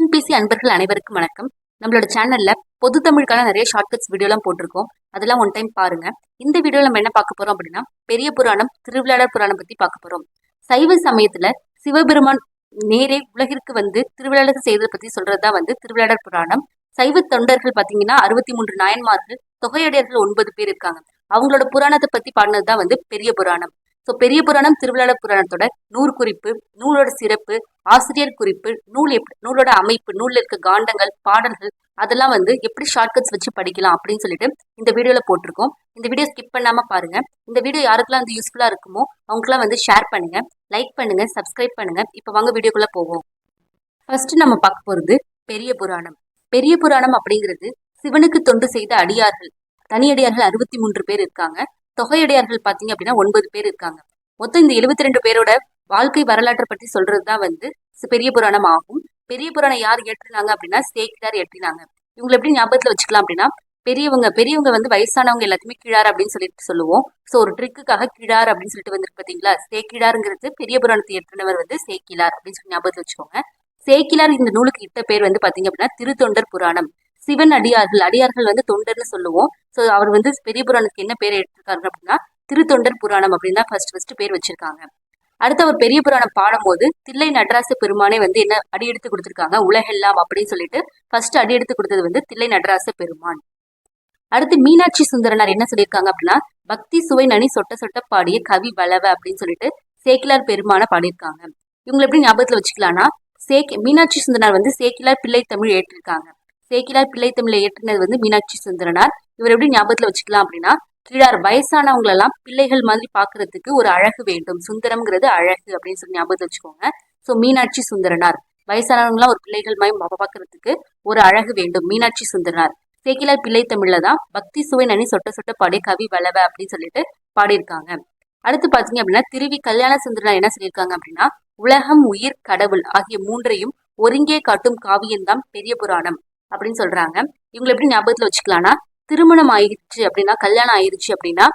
TNPSC அன்பர்கள் அனைவருக்கும் வணக்கம். நம்மளோட சேனல்ல பொது தமிழுக்கான நிறைய ஷார்ட்கட்ஸ் வீடியோலாம் போட்டிருக்கோம். அதெல்லாம் ஒன் டைம் பாருங்க. இந்த வீடியோல நம்ம என்ன பார்க்க போறோம் அப்படின்னா, பெரிய புராணம் திருவிளையாடற் புராணம் பத்தி பார்க்க போறோம். சைவ சமயத்துல சிவபெருமான் நேரே உலகிற்கு வந்து திருவிளையாடல் செய்ததை பத்தி சொல்றதுதான் திருவிளையாடற் புராணம். சைவ தொண்டர்கள் பாத்தீங்கன்னா 63 நாயன்மார்கள், தொகையடியார்கள் 9 பேர் இருக்காங்க. அவங்களோட புராணத்தை பத்தி பாடினதுதான் பெரிய புராணம். ஸோ பெரிய புராணம் திருவிளையாடற் புராணத்தோட நூறு குறிப்பு, நூலோட சிறப்பு, ஆசிரியர் குறிப்பு, நூலோட அமைப்பு, நூல்ல இருக்க காண்டங்கள், பாடல்கள் அதெல்லாம் எப்படி ஷார்ட்கட்ஸ் வச்சு படிக்கலாம் அப்படின்னு சொல்லிட்டு இந்த வீடியோல போட்டிருக்கோம். இந்த வீடியோ ஸ்கிப் பண்ணாம பாருங்க. இந்த வீடியோ யாருக்கெல்லாம் யூஸ்ஃபுல்லா இருக்குமோ அவங்களாம் ஷேர் பண்ணுங்க, லைக் பண்ணுங்க, சப்ஸ்கிரைப் பண்ணுங்க. இப்போ வாங்க வீடியோக்குள்ள போவோம். ஃபர்ஸ்ட் நம்ம பார்க்க போறது பெரிய புராணம். பெரிய புராணம் அப்படிங்கிறது சிவனுக்கு தொண்டு செய்த அடியார்கள், தனியடியார்கள் 63 பேர் இருக்காங்க. தொகையடியார்கள் பாத்தீங்க அப்படின்னா 9 பேர் இருக்காங்க. மொத்தம் இந்த 72 பேரோட வாழ்க்கை வரலாற்றை பற்றி சொல்றதுதான் பெரிய புராணம் ஆகும். பெரிய புராணம் யார் ஏற்றினாங்க அப்படின்னா சேக்கிழார் ஏற்றினாங்க. இவங்களை எப்படி ஞாபகத்துல வச்சுக்கலாம் அப்படின்னா, பெரியவங்க வயசானவங்க எல்லாத்தையுமே கிழார் அப்படின்னு சொல்லிட்டு சொல்லுவோம். ஸோ ஒரு ட்ரிக்குக்காக கிழார் அப்படின்னு சொல்லிட்டு வந்துருக்கு பாத்தீங்களா. சேக்கிழாருங்கிறது பெரிய புராணத்தை ஏற்றினவர் சேக்கிழார் அப்படின்னு சொல்லி ஞாபகத்துல வச்சுக்கோங்க. சேக்கிழார் இந்த நூலுக்கு இட்ட பேர் பாத்தீங்க அப்படின்னா திருத்தொண்டர் புராணம். சிவன் அடியார்கள் தொண்டர்னு சொல்லுவோம். ஸோ அவர் பெரிய புராணத்துக்கு என்ன பேர் எடுத்திருக்காரு அப்படின்னா திருத்தொண்டர் புராணம் அப்படின்னு தான் ஃபர்ஸ்ட் பேர் வச்சிருக்காங்க. அடுத்து அவர் பெரிய புராணம் பாடும்போது தில்லை நடராச பெருமானே என்ன அடியெடுத்து கொடுத்திருக்காங்க, உலகெல்லாம் அப்படின்னு சொல்லிட்டு ஃபர்ஸ்ட் அடியெடுத்து கொடுத்தது தில்லை நடராச பெருமான். அடுத்து மீனாட்சி சுந்தரனார் என்ன சொல்லியிருக்காங்க அப்படின்னா, பக்தி சுவை நனி சொட்ட சொட்ட பாடிய கவி வளவ அப்படின்னு சொல்லிட்டு சேக்கிலார் பெருமான பாடியிருக்காங்க. இவங்களை எப்படி ஞாபகத்துல வச்சுக்கலாம்னா, மீனாட்சி சுந்தரனார் சேக்கிலார் பிள்ளை தமிழ் ஏற்றிருக்காங்க. சேக்கிலார் பிள்ளை தமிழை ஏற்றினது மீனாட்சி சுந்தரனார். இவர் எப்படி ஞாபகத்துல வச்சுக்கலாம் அப்படின்னா, கிழார் வயசானவங்களெல்லாம் பிள்ளைகள் மாதிரி பாக்குறதுக்கு ஒரு அழகு வேண்டும், சுந்தரம்ங்கிறது அழகு அப்படின்னு சொல்லி ஞாபகத்துல வச்சுக்கோங்க. ஸோ மீனாட்சி சுந்தரனார் வயசானவங்களாம் ஒரு பிள்ளைகள் மாதிரி பாக்குறதுக்கு ஒரு அழகு வேண்டும், மீனாட்சி சுந்தரனார். சேக்கிலார் பிள்ளை தமிழ்ல தான் பக்தி சுவை நனி சொட்ட சொட்ட பாடி கவி வளவ அப்படின்னு சொல்லிட்டு பாடியிருக்காங்க. அடுத்து பாத்தீங்க அப்படின்னா திருவி கல்யாண சுந்தரனார் என்ன சொல்லியிருக்காங்க அப்படின்னா, உலகம் உயிர் கடவுள் ஆகிய மூன்றையும் ஒருங்கே காட்டும் காவியம்தான் பெரிய புராணம் அப்படின்னு சொல்றாங்க. இவங்களை எப்படி ஞாபகத்துல வச்சுக்கலாம்னா, திருமணம் ஆயிடுச்சு அப்படின்னா, கல்யாணம் ஆயிடுச்சு அப்படின்னா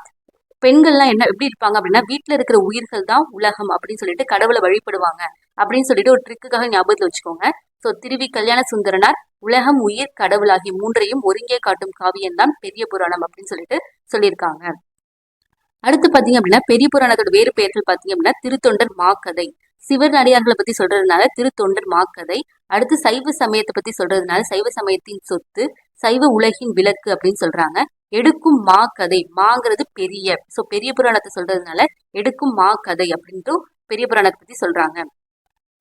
பெண்கள்லாம் என்ன எப்படி இருப்பாங்க அப்படின்னா, வீட்டுல இருக்கிற உயிர்கள் தான் உலகம் அப்படின்னு சொல்லிட்டு கடவுளை வழிபடுவாங்க அப்படின்னு சொல்லிட்டு ஒரு ட்ரிக்குக்காக ஞாபகத்துல வச்சுக்கோங்க. ஸோ திருவி கல்யாண சுந்தரனார் உலகம் உயிர் கடவுள் ஆகிய மூன்றையும் ஒருங்கே காட்டும் காவியம் தான் பெரிய புராணம் அப்படின்னு சொல்லிட்டு சொல்லியிருக்காங்க. அடுத்து பாத்தீங்க அப்படின்னா பெரிய புராணத்தோட வேறு பெயர்கள் பாத்தீங்க அப்படின்னா திருத்தொண்டர் மாக்கதை. சிவன் அடியார்களை பத்தி சொல்றதுனால திருத்தொண்டர் மாக்கதை. அடுத்து சைவ சமயத்தை பத்தி சொல்றதுனால சைவ சமயத்தின் சொத்து, சைவ உலகின் விளக்கு அப்படின்னு சொல்றாங்க. எடுக்கும் மா கதை, மாங்கிறது பெரிய, சோ பெரிய புராணத்தை சொல்றதுனால எடுக்கும் மா கதை அப்படின்ட்டு பெரிய புராணத்தை பத்தி சொல்றாங்க.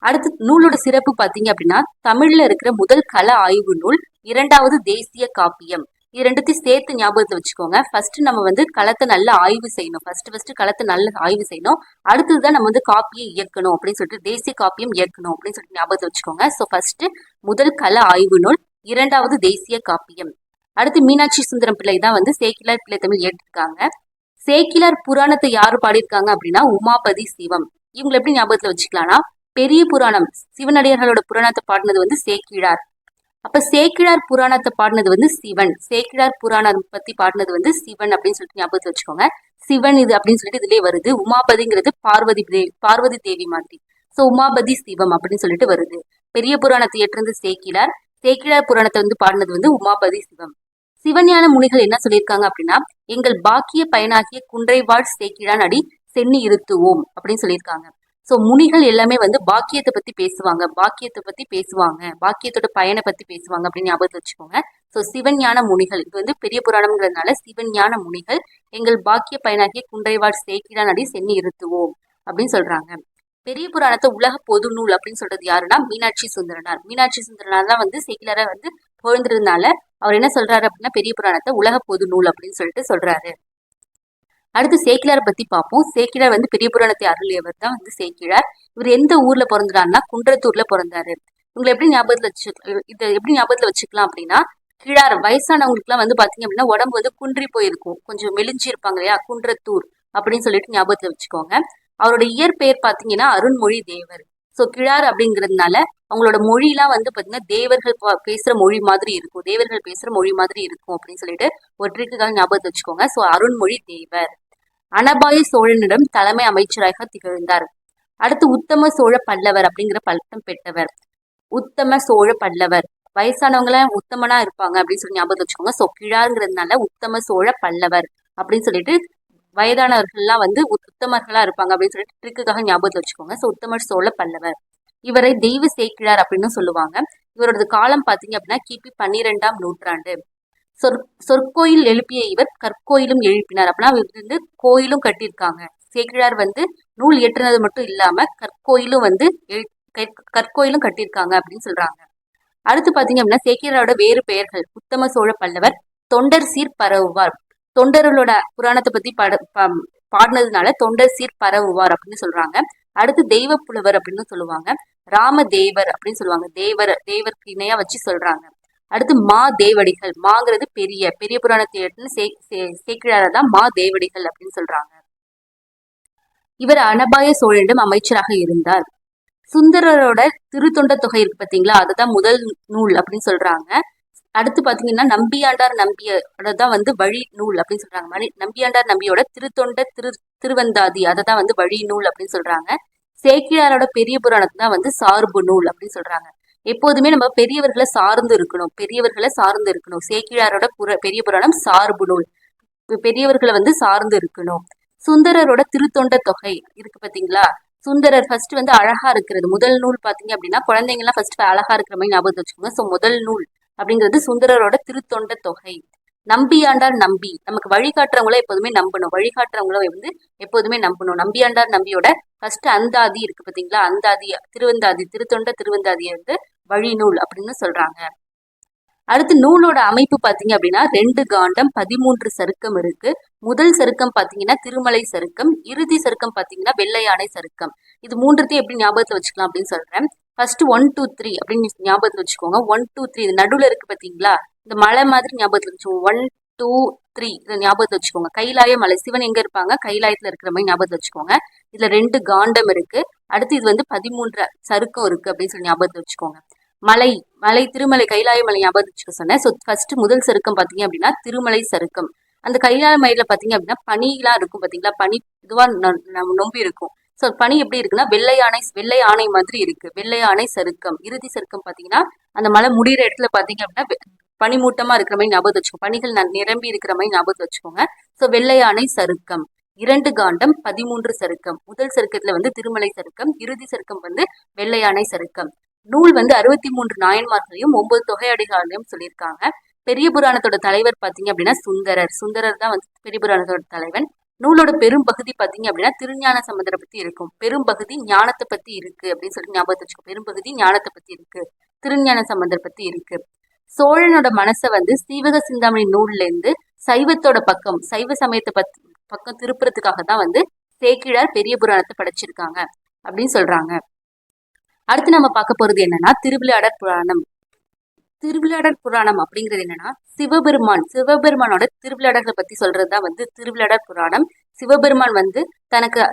அடுத்து நூலோட சிறப்பு பாத்தீங்க அப்படின்னா, தமிழ்ல இருக்கிற முதல் கள ஆய்வு நூல், இரண்டாவது தேசிய காப்பியம். இது ரெண்டுத்தையும் சேர்த்து ஞாபகத்துல வச்சுக்கோங்க. ஃபர்ஸ்ட் நம்ம களத்தை நல்லா ஆய்வு செய்யணும். ஃபர்ஸ்ட் களத்தை நல்லா ஆய்வு செய்யணும். அடுத்ததுதான் நம்ம காப்பியை இயக்கணும் அப்படின்னு சொல்லிட்டு தேசிய காப்பியம் இயக்கணும் அப்படின்னு சொல்லிட்டு ஞாபகத்தை வச்சுக்கோங்க. ஸோ ஃபர்ஸ்ட் முதல் கள ஆய்வு நூல், இரண்டாவது தேசிய காப்பியம். அடுத்து மீனாட்சி சுந்தரம் பிள்ளை தான் சேக்கிலார் பிள்ளை தமிழ் ஏற்றிருக்காங்க. சேக்கிலார் புராணத்தை யாரு பாடியிருக்காங்க அப்படின்னா உமாபதி சிவம். இவங்களை எப்படி ஞாபகத்துல வச்சுக்கலாம்னா, பெரிய புராணம் சிவனடியார்களோட புராணத்தை பாடினது சேக்கிழார். அப்ப சேக்கிழார் புராணத்தை பாடினது சிவன். சேக்கிழார் புராணம் பத்தி பாடினது சிவன் அப்படின்னு சொல்லிட்டு ஞாபகத்துல வச்சுக்கோங்க. சிவன் இது அப்படின்னு சொல்லிட்டு இதுலயே வருது. உமாபதிங்கிறது பார்வதி தேவி மாதிரி. சோ உமாபதி சிவம் அப்படின்னு சொல்லிட்டு வருது. பெரிய புராணத்தை ஏற்றிருந்த சேக்கிழார், சேக்கிழார் புராணத்தை பாடினது உமாபதி சிவம். சிவஞான முனிகள் என்ன சொல்லியிருக்காங்க அப்படின்னா, எங்கள் பாக்கிய பயனாகிய குன்றைவாழ் சேக்கிழான் அடி சென்னி இருத்துவோம் அப்படின்னு சொல்லியிருக்காங்க. சோ முனிகள் எல்லாமே பாக்கியத்தை பத்தி பேசுவாங்க, பாக்கியத்தோட பயனை பத்தி பேசுவாங்க அப்படின்னு ஞாபகத்தை வச்சுக்கோங்க. சோ சிவஞான முனிகள், இது பெரிய புராணம்ங்கிறதுனால சிவஞான முனிகள் எங்கள் பாக்கிய பயனாகிய குன்றைவாழ் சேக்கிழான் அடி சென்னி இருத்துவோம் அப்படின்னு சொல்றாங்க. பெரிய புராணத்தை உலக பொது நூல் அப்படின்னு சொல்றது யாருன்னா மீனாட்சி சுந்தரனார். மீனாட்சி சுந்தரனார் தான் சேக்கிலார புகழ்ந்ததுனால அவர் என்ன சொல்றாரு அப்படின்னா, பெரிய புராணத்தை உலக பொது நூல் அப்படின்னு சொல்லிட்டு சொல்றாரு. அடுத்து சேக்கிலாரை பத்தி பார்ப்போம். சேக்கிலார் பெரிய புராணத்தை அருளியவர் தான் சேக்கிலார். இவர் எந்த ஊர்ல பிறந்தாருன்னா குன்றத்தூர்ல பிறந்தாரு. இவங்களை எப்படி ஞாபகத்துல வச்சுக்கலாம் அப்படின்னா, கிழார் வயசானவங்களுக்கு எல்லாம் பாத்தீங்க அப்படின்னா உடம்பு குன்றி போயிருக்கும், கொஞ்சம் மெலிஞ்சி இருப்பாங்க இல்லையா, குன்றத்தூர் அப்படின்னு சொல்லிட்டு ஞாபகத்துல வச்சுக்கோங்க. அவரோட இயற்பெயர் பாத்தீங்கன்னா அருண்மொழி தேவர். சோ கிழார் அப்படிங்கிறதுனால அவங்களோட மொழியெல்லாம் பாத்தீங்கன்னா தேவர்கள் பேசுற மொழி மாதிரி இருக்கும், தேவர்கள் பேசுற மொழி மாதிரி இருக்கும் அப்படின்னு சொல்லிட்டு ஒரு ட்ரிக்குக்காக ஞாபகத்தை வச்சுக்கோங்க. சோ அருண்மொழி தேவர். அனபாய சோழனிடம் தலைமை அமைச்சராக திகழ்ந்தார். அடுத்து உத்தம சோழ பல்லவர் அப்படிங்கிற பட்டம் பெற்றவர். உத்தம சோழ பல்லவர். வயசானவங்கள உத்தமனா இருப்பாங்க அப்படின்னு சொல்லி ஞாபகம் வச்சுக்கோங்க. ஸோ கிழாருங்கிறதுனால உத்தம சோழ பல்லவர் அப்படின்னு சொல்லிட்டு வயதானவர்கள்லாம் வந்து உத்தமர்களா இருப்பாங்க அப்படின்னு சொல்லிட்டு ட்ரிக்குக்காக ஞாபகத்தில் வச்சுக்கோங்க. ஸோ உத்தமர் சோழ பல்லவர். இவரை தெய்வ சேக்கிழார் அப்படின்னு சொல்லுவாங்க. இவரோட காலம் பார்த்தீங்க அப்படின்னா கிபி 12ஆம் நூற்றாண்டு. சொற்கோயில் எழுப்பிய இவர் கற்கோயிலும் எழுப்பினார். அப்படின்னா இவர் வந்து கோயிலும் கட்டியிருக்காங்க. சேக்கிழார் வந்து நூல் இயற்றினது மட்டும் இல்லாம கற்கோயிலும் வந்து கற்கோயிலும் கட்டியிருக்காங்க அப்படின்னு சொல்றாங்க. அடுத்து பாத்தீங்க அப்படின்னா சேக்கிழாரோட வேறு பெயர்கள்: உத்தம சோழ பல்லவர், தொண்டர் சீர் பரவுவார். தொண்டர்களோட புராணத்தை பத்தி பாடினதுனால தொண்டர் சீர் பரவுவார் அப்படின்னு சொல்றாங்க. அடுத்து தெய்வ புலவர் அப்படின்னு சொல்லுவாங்க. ராம தேவர் அப்படின்னு சொல்லுவாங்க. தேவருக்கு இணையா வச்சு சொல்றாங்க. அடுத்து மா தேவடிகள். மாங்கிறது பெரிய பெரிய புராணத்தை சேக்கிழார தான் மா தேவடிகள் அப்படின்னு சொல்றாங்க. இவர் அனபாய சோழனிடம் அமைச்சராக இருந்தார். சுந்தரரோட திருத்தொண்ட தொகை இருக்கு பாத்தீங்களா, அதுதான் முதல் நூல் அப்படின்னு சொல்றாங்க. அடுத்து பாத்தீங்கன்னா நம்பியாண்டார் நம்பியோட தான் வந்து வழி நூல் அப்படின்னு சொல்றாங்க. நம்பியாண்டார் நம்பியோட திருத்தொண்ட திருவந்தாதி அதை தான் வந்து வழி நூல் அப்படின்னு சொல்றாங்க. சேக்கிழாரோட பெரிய புராணத்தை தான் வந்து சார்பு நூல் அப்படின்னு சொல்றாங்க. எப்போதுமே நம்ம பெரியவர்களை சார்ந்து இருக்கணும். சேக்கிழாரோட பெரிய புராணம் சார்பு நூல். பெரியவர்களை வந்து சார்ந்து இருக்கணும். சுந்தரரோட திருத்தொண்ட தொகை இருக்கு பாத்தீங்களா, சுந்தரர் ஃபர்ஸ்ட் வந்து அழகா இருக்கிறது. முதல் நூல் பாத்தீங்க அப்படின்னா குழந்தைங்க எல்லாம் ஃபர்ஸ்ட் அழகா இருக்கிற மாதிரி ஞாபகத்தை வச்சுக்கோங்க. ஸோ முதல் நூல் அப்படிங்கிறது சுந்தரரோட திருத்தொண்ட தொகை. நம்பியாண்டார் நம்பி. நமக்கு வழிகாட்டுறவங்கள எப்போதுமே நம்பணும். நம்பியாண்டார் நம்பியோட ஃபர்ஸ்ட் அந்தாதி இருக்கு பாத்தீங்களா, அந்தாதி திருத்தொண்ட திருவந்தாதியை வந்து வழி நூல் அப்படின்னு சொல்றாங்க. அடுத்து நூலோட அமைப்பு பாத்தீங்க அப்படின்னா 2 காண்டம் 13 சருக்கம் இருக்கு. முதல் சருக்கம் பாத்தீங்கன்னா திருமலை சருக்கம், இறுதி சருக்கம் பாத்தீங்கன்னா வெள்ளையானை சருக்கம். இது மூன்றுத்தையும் எப்படி ஞாபகத்துல வச்சுக்கலாம் அப்படின்னு சொல்றேன். ஃபர்ஸ்ட் 1 2 3 அப்படின்னு ஞாபகத்துல வச்சுக்கோங்க. 1 2 3 இது நடுவுல இருக்கு பாத்தீங்களா, இந்த மலை மாதிரி ஞாபகத்துல வச்சுக்கோங்க. 1 2 3 இதை ஞாபகத்துல வச்சுக்கோங்க. கைலாய மலை, சிவன் எங்க இருப்பாங்க, கைலாயத்துல இருக்கிற மாதிரி ஞாபகத்துல வச்சுக்கோங்க. இதுல 2 காண்டம் இருக்கு. அடுத்து இது வந்து 13 சருக்கம் இருக்கு அப்படின்னு சொல்லி ஞாபகத்துல வச்சுக்கோங்க. மலை திருமலை கைலாய மலை ஞாபகம் வச்சுக்க சொன்னேன். ஸோ ஃபர்ஸ்ட் முதல் சருக்கம் பாத்தீங்க அப்படின்னா திருமலை சருக்கம். அந்த கைலாய மலையில பாத்தீங்க அப்படின்னா பனிலாம் இருக்கும் பாத்தீங்களா, பனி இதுவா நொம்பி இருக்கும். ஸோ பனி எப்படி இருக்குன்னா வெள்ளை ஆணை மாதிரி இருக்கு. வெள்ளை ஆணை சருக்கம். இறுதி சருக்கம் பாத்தீங்கன்னா அந்த மலை முடிகிற இடத்துல பாத்தீங்க அப்படின்னா பனிமூட்டமா இருக்கிற மாதிரி ஞாபகம் வச்சுக்கோங்க. பனிகள் நிரம்பி இருக்கிற மாதிரி ஞாபகத்தை வச்சுக்கோங்க. ஸோ வெள்ளை ஆணை சருக்கம். 2 காண்டம் 13 சருக்கம். முதல் சருக்கத்துல வந்து திருமலை சருக்கம், இறுதி சருக்கம் வந்து வெள்ளையானை சருக்கம். நூல் வந்து 63 நாயன்மார்களையும் 9 தொகையடிகளையும் சொல்லியிருக்காங்க. பெரிய புராணத்தோட தலைவர் பாத்தீங்க அப்படின்னா சுந்தரர் தான் வந்து பெரிய புராணத்தோட தலைவன். நூலோட பெரும் பகுதி பாத்தீங்க அப்படின்னா திருஞான சம்பந்தரை பத்தி இருக்கும். பெரும் பகுதி ஞானத்தை பத்தி இருக்கு அப்படின்னு சொல்லி ஞாபகத்தை வச்சுக்கோ. பெரும் பகுதி ஞானத்தை பத்தி இருக்கு, திருஞான சம்பந்தர் பத்தி இருக்கு. சோழனோட மனசை வந்து சீவக சிந்தாமணி நூல்ல இருந்து சைவத்தோட பக்கம், சைவ சமயத்தை பக்கம் திருப்புறதுக்காக தான் வந்து சேக்கிழார் பெரிய புராணத்தை படைச்சிருக்காங்க அப்படின்னு சொல்றாங்க. அடுத்து நம்ம பார்க்க போறது என்னன்னா திருவிளையாடற் புராணம். திருவிளையாடற் புராணம் அப்படிங்கிறது என்னன்னா சிவபெருமானோட திருவிளையாடல்களை பத்தி சொல்றதுதான் வந்து திருவிளையாடற் புராணம். சிவபெருமான் வந்து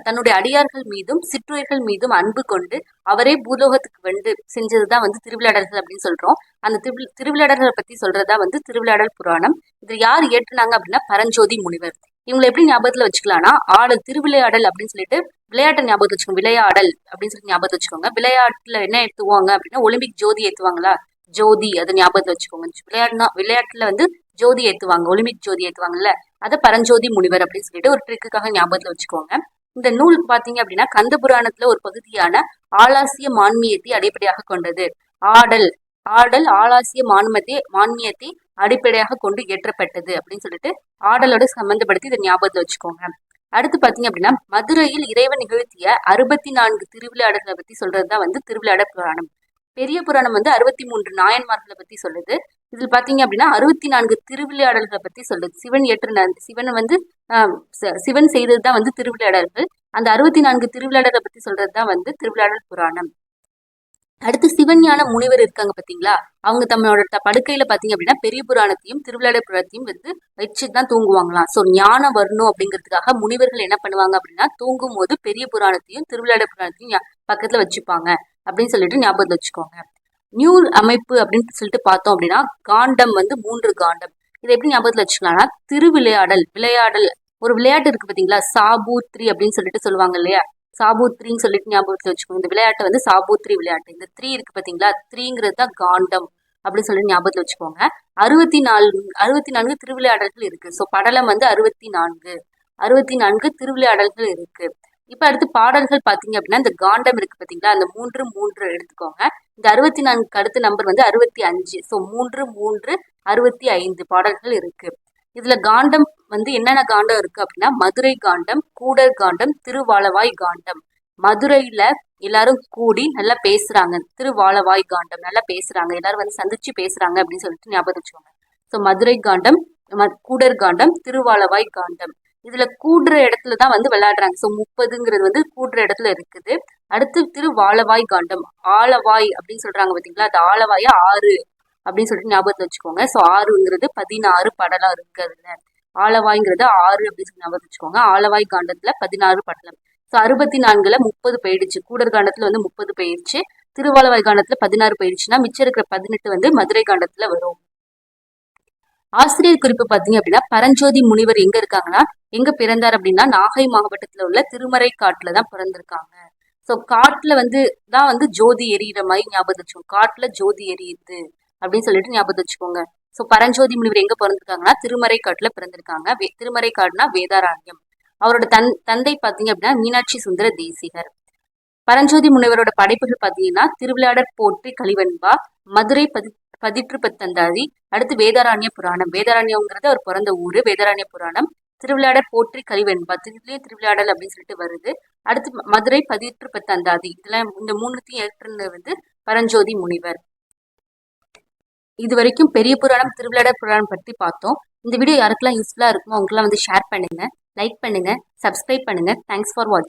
தன்னுடைய அடியார்கள் மீதும் சிற்றுயிர்கள் மீதும் அன்பு கொண்டு அவரே பூலோகத்துக்கு வந்து செஞ்சதுதான் வந்து திருவிளையாடல்கள் அப்படின்னு சொல்றோம். அந்த திருவிளையாடல்களை பத்தி சொல்றதா வந்து திருவிளையாடல் புராணம். இது யார் இயற்றுனாங்க அப்படின்னா பரஞ்சோதி முனிவர். இவங்களை எப்படி ஞாபகத்துல வச்சுக்கலாம்னா, திருவிளையாடல் அப்படின்னு சொல்லிட்டு விளையாட்டை ஞாபகத்தை வச்சுக்கோங்க. விளையாடல் அப்படின்னு சொல்லி ஞாபகத்தை வச்சுக்கோங்க. விளையாட்டுல என்ன ஏத்துவாங்க அப்படின்னா ஒலிம்பிக் ஜோதி ஏத்துவாங்களா, ஜோதி அதை ஞாபகத்தை வச்சுக்கோங்க. விளையாட்டுல வந்து ஜோதி ஏத்துவாங்க, ஒலிம்பிக் ஜோதி ஏத்துவாங்கல்ல, அதை பரஞ்சோதி முனிவர் அப்படின்னு சொல்லிட்டு ஒரு ட்ரிக்குக்காக ஞாபகத்துல வச்சுக்கோங்க. இந்த நூல் பாத்தீங்க அப்படின்னா கந்த புராணத்துல ஒரு பகுதியான ஆலாசிய மான்மியத்தை அடிப்படையாக கொண்டது. ஆடல் ஆலாசிய மான்மியத்தை அடிப்படையாக கொண்டு இயற்றப்பட்டது அப்படின்னு சொல்லிட்டு ஆடலோட சம்பந்தப்படுத்தி இதை ஞாபகத்துல வச்சுக்கோங்க. அடுத்து பாத்தீங்க அப்படின்னா மதுரையில் இறைவன் நிகழ்த்திய 64 திருவிளையாடல்களை பத்தி சொல்றதுதான் வந்து திருவிளையாடற் புராணம். பெரிய புராணம் வந்து 63 நாயன்மார்களை பத்தி சொல்லுது. இதில் பாத்தீங்க அப்படின்னா 64 திருவிளையாடல்களை பத்தி சொல்லுது. சிவன் செய்ததுதான் வந்து திருவிளையாடல்கள். அந்த 64 திருவிளையாடல்களை பத்தி சொல்றதுதான் வந்து திருவிளையாடல் புராணம். அடுத்து சிவஞான முனிவர் இருக்காங்க பாத்தீங்களா, அவங்க தம்மளோட படுக்கையில பாத்தீங்க அப்படின்னா பெரிய புராணத்தையும் திருவிளையாடல் புராணத்தையும் வந்து வச்சுதான் தூங்குவாங்களாம். சோ ஞானம் வரணும் அப்படிங்கிறதுக்காக முனிவர்கள் என்ன பண்ணுவாங்க அப்படின்னா தூங்கும் போது பெரிய புராணத்தையும் திருவிளையாடல் புராணத்தையும் பக்கத்துல வச்சுப்பாங்க அப்படின்னு சொல்லிட்டு ஞாபகத்தை வச்சுக்கோங்க. நியூ அமைப்பு அப்படின்னு சொல்லிட்டு பார்த்தோம் அப்படின்னா காண்டம் வந்து 3 காண்டம். இதை எப்படி ஞாபகத்துல வச்சுக்கலாம்னா விளையாடல் ஒரு விளையாட்டு இருக்கு பாத்தீங்களா, சாபூத்ரி அப்படின்னு சொல்லிட்டு சொல்லுவாங்க இல்லையா. சாபூத்ரின்னு சொல்லிட்டு ஞாபகத்துல வச்சுக்கோங்க. இந்த விளையாட்டை வந்து சாபூத்ரி விளையாட்டு. இந்த 3 இருக்கு பாத்தீங்களா, 3ங்கிறது தான் காண்டம் அப்படின்னு சொல்லி ஞாபகத்துல வச்சுக்கோங்க. 64 திருவிளையாடல்கள் இருக்கு. ஸோ படலம் வந்து 64 திருவிளையாடல்கள் இருக்கு. இப்ப அடுத்து பாடல்கள் பாத்தீங்க அப்படின்னா, இந்த காண்டம் இருக்கு பாத்தீங்களா, அந்த 3 எடுத்துக்கோங்க. இந்த 64க்கு அடுத்த நம்பர் வந்து 65. ஸோ 3 65 பாடல்கள் இருக்கு. இதுல காண்டம் வந்து என்னென்ன காண்டம் இருக்கு அப்படின்னா, மதுரை காண்டம், கூடர் காண்டம், திருவாலவாய் காண்டம். மதுரையில எல்லாரும் கூடி நல்லா பேசுறாங்க. திருவாலவாய் காண்டம் நல்லா பேசுறாங்க, எல்லாரும் வந்து சந்திச்சு பேசுறாங்க அப்படின்னு சொல்லிட்டு ஞாபகம் வச்சுக்கோங்க. ஸோ மதுரை காண்டம், கூடர் காண்டம், திருவாலவாய் காண்டம். இதுல கூடுற இடத்துலதான் வந்து விளையாடுறாங்க. ஸோ 30ங்கிறது வந்து கூடுற இடத்துல இருக்குது. அடுத்து திருவாலவாய் காண்டம், ஆலவாய் அப்படின்னு சொல்றாங்க பாத்தீங்களா, அது ஆலவாய 6 அப்படின்னு சொல்லிட்டு ஞாபகத்துல வச்சுக்கோங்க. ஸோ 6ங்கிறது 16 படலம் இருக்கு அதுல. ஆலவாய்ங்கிறது 6 அப்படின்னு சொல்லி ஞாபகம் வச்சுக்கோங்க. ஆலவாய் காண்டத்துல 16 படலம். ஸோ 64ல 30 போயிடுச்சு. கூடர் காண்டத்துல வந்து 30 போயிடுச்சு. திருவாலவாய் காண்டத்துல 16 போயிடுச்சுன்னா மிச்சம் இருக்கிற 18 வந்து மதுரை காண்டத்துல வரும். ஆசிரியர் குறிப்பு பாத்தீங்க அப்படின்னா, பரஞ்சோதி முனிவர் எங்க இருக்காங்கன்னா, எங்க பிறந்தார் அப்படின்னா, நாகை மாவட்டத்துல உள்ள திருமறை காட்டுல தான் பிறந்திருக்காங்க. ஸோ காட்டுல வந்து தான் வந்து ஜோதி எரியிற மாதிரி ஞாபகம் வச்சுக்கோங்க. காட்டுல ஜோதி எரியுது அப்படின்னு சொல்லிட்டு ஞாபகம் வச்சுக்கோங்க. ஸோ பரஞ்சோதி முனிவர் எங்க பிறந்திருக்காங்கன்னா, திருமறை காட்டுல பிறந்திருக்காங்க. திருமறை காடுனா வேதாரண்யம். அவரோட தந்தை பாத்தீங்க அப்படின்னா, மீனாட்சி சுந்தர தேசிகர். பரஞ்சோதி முனிவரோட படைப்புகள் பாத்தீங்கன்னா, திருவிளையாடற் போற்றி கலிவெண்பா, மதுரை பதிற்று பத்தந்தாதி, அடுத்து வேதாரண்ய புராணம். வேதாரண்யம்ங்கிறது அவர் பிறந்த ஊரு. வேதாரண்ய புராணம், திருவிளையாடற் போற்றி கலிவெண்பா, திருவிளையாடல் அப்படின்னு சொல்லிட்டு வருது. அடுத்து மதுரை பதிற்று பத்தந்தாதி. இதெல்லாம் இந்த 3த்தையும் ஏற்றுனது வந்து பரஞ்சோதி முனிவர். இது வரைக்கும் பெரிய புராணம், திருவிளையாடற் புராணம் பற்றி பார்த்தோம். இந்த வீடியோ யாருக்கெல்லாம் யூஸ்ஃபுல்லா இருக்குமோ அவங்களுக்குலாம் வந்து ஷேர் பண்ணுங்க, லைக் பண்ணுங்க, சப்ஸ்கிரைப் பண்ணுங்க. தேங்க்ஸ் ஃபார் வாட்சிங்.